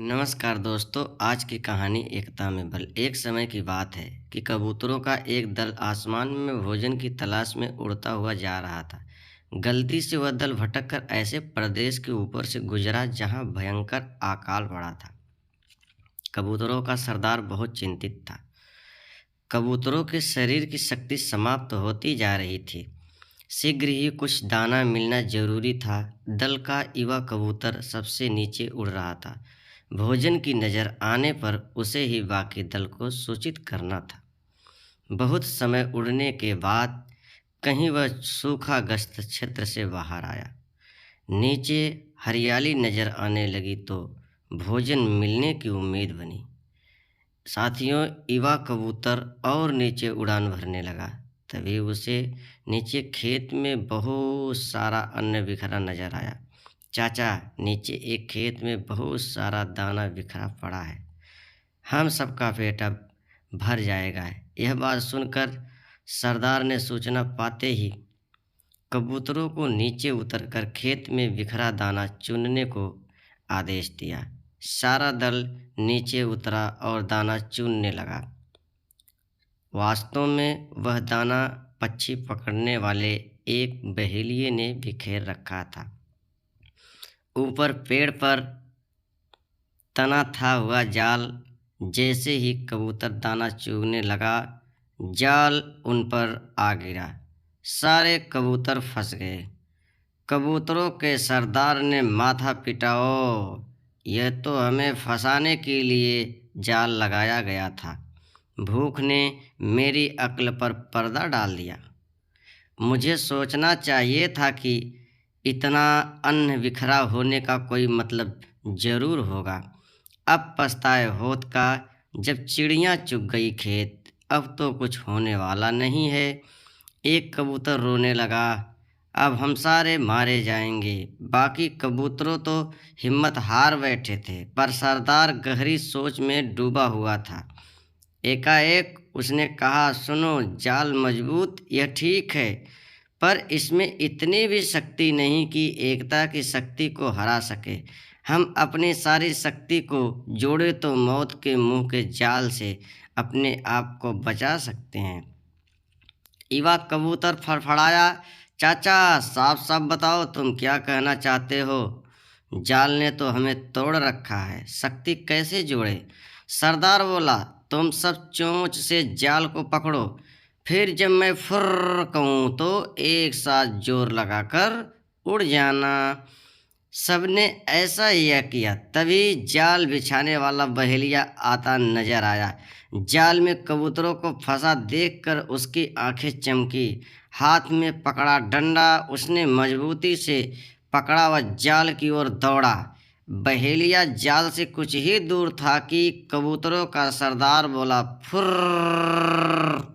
नमस्कार दोस्तों। आज की कहानी एकता में बल। एक समय की बात है कि कबूतरों का एक दल आसमान में भोजन की तलाश में उड़ता हुआ जा रहा था। गलती से वह दल भटक कर ऐसे प्रदेश के ऊपर से गुजरा जहां भयंकर अकाल पड़ा था। कबूतरों का सरदार बहुत चिंतित था। कबूतरों के शरीर की शक्ति समाप्त होती जा रही थी। शीघ्र ही कुछ दाना मिलना जरूरी था। दल का युवा कबूतर सबसे नीचे उड़ रहा था। भोजन की नज़र आने पर उसे ही बाकी दल को सूचित करना था। बहुत समय उड़ने के बाद कहीं वह सूखा ग्रस्त क्षेत्र से बाहर आया। नीचे हरियाली नज़र आने लगी तो भोजन मिलने की उम्मीद बनी। साथियों, युवा कबूतर और नीचे उड़ान भरने लगा। तभी उसे नीचे खेत में बहुत सारा अन्न बिखरा नजर आया। चाचा, नीचे एक खेत में बहुत सारा दाना बिखरा पड़ा है। हम सबका पेट अब भर जाएगा। यह बात सुनकर सरदार ने सूचना पाते ही कबूतरों को नीचे उतरकर खेत में बिखरा दाना चुनने को आदेश दिया। सारा दल नीचे उतरा और दाना चुनने लगा। वास्तव में वह दाना पक्षी पकड़ने वाले एक बहेलिये ने बिखेर रखा था। ऊपर पेड़ पर तना था हुआ जाल। जैसे ही कबूतर दाना चुगने लगा, जाल उन पर आ गिरा। सारे कबूतर फंस गए। कबूतरों के सरदार ने माथा पिटाओ, यह तो हमें फंसाने के लिए जाल लगाया गया था। भूख ने मेरी अक्ल पर पर्दा डाल दिया। मुझे सोचना चाहिए था कि इतना अन्न बिखरा होने का कोई मतलब जरूर होगा। अब पछताए होत का, जब चिड़ियाँ चुग गई खेत, अब तो कुछ होने वाला नहीं है। एक कबूतर रोने लगा, अब हम सारे मारे जाएंगे। बाकी कबूतरों तो हिम्मत हार बैठे थे, पर सरदार गहरी सोच में डूबा हुआ था। एकाएक उसने कहा, सुनो, जाल मजबूत यह ठीक है, पर इसमें इतनी भी शक्ति नहीं कि एकता की शक्ति को हरा सके। हम अपनी सारी शक्ति को जोड़े तो मौत के मुंह के जाल से अपने आप को बचा सकते हैं। युवा कबूतर फड़फड़ाया, चाचा, साफ साफ बताओ तुम क्या कहना चाहते हो। जाल ने तो हमें तोड़ रखा है, शक्ति कैसे जोड़े। सरदार बोला, तुम सब चोंच से जाल को पकड़ो, फिर जब मैं फुर्र कहूँ तो एक साथ जोर लगाकर उड़ जाना। सबने ऐसा ही किया। तभी जाल बिछाने वाला बहेलिया आता नजर आया। जाल में कबूतरों को फंसा देखकर उसकी आंखें चमकी। हाथ में पकड़ा डंडा उसने मजबूती से पकड़ा व जाल की ओर दौड़ा। बहेलिया जाल से कुछ ही दूर था कि कबूतरों का सरदार बोला, फुर्र।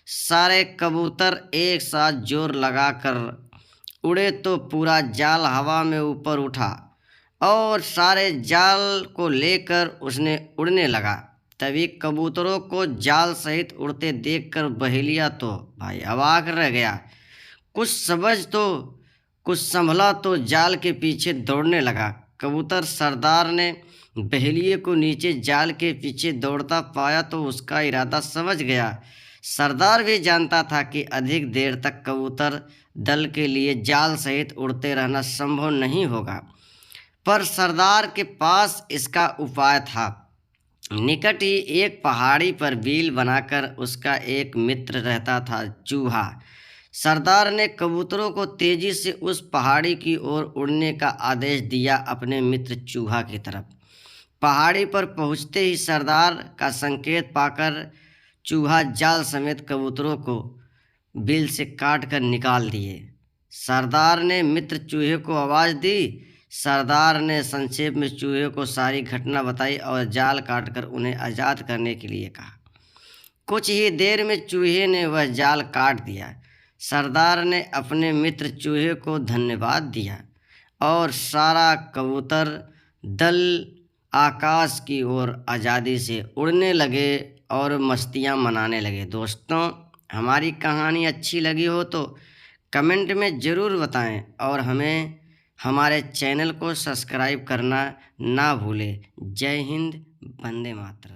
सारे कबूतर एक साथ जोर लगाकर उड़े तो पूरा जाल हवा में ऊपर उठा और सारे जाल को लेकर उसने उड़ने लगा। तभी कबूतरों को जाल सहित उड़ते देखकर बहेलिया तो भाई अवाक रह गया। कुछ संभला तो जाल के पीछे दौड़ने लगा। कबूतर सरदार ने बहेलिये को नीचे जाल के पीछे दौड़ता पाया तो उसका इरादा समझ गया। सरदार भी जानता था कि अधिक देर तक कबूतर दल के लिए जाल सहित उड़ते रहना संभव नहीं होगा, पर सरदार के पास इसका उपाय था। निकट ही एक पहाड़ी पर बील बनाकर उसका एक मित्र रहता था, चूहा। सरदार ने कबूतरों को तेजी से उस पहाड़ी की ओर उड़ने का आदेश दिया, अपने मित्र चूहा की तरफ। पहाड़ी पर पहुंचते ही सरदार का संकेत पाकर चूहा जाल समेत कबूतरों को बिल से काट कर निकाल दिए। सरदार ने मित्र चूहे को आवाज़ दी। सरदार ने संक्षेप में चूहे को सारी घटना बताई और जाल काटकर उन्हें आज़ाद करने के लिए कहा। कुछ ही देर में चूहे ने वह जाल काट दिया। सरदार ने अपने मित्र चूहे को धन्यवाद दिया और सारा कबूतर दल आकाश की ओर आज़ादी से उड़ने लगे और मस्तियाँ मनाने लगे। दोस्तों, हमारी कहानी अच्छी लगी हो तो कमेंट में ज़रूर बताएं और हमें हमारे चैनल को सब्सक्राइब करना ना भूलें। जय हिंद, वंदे मातरम।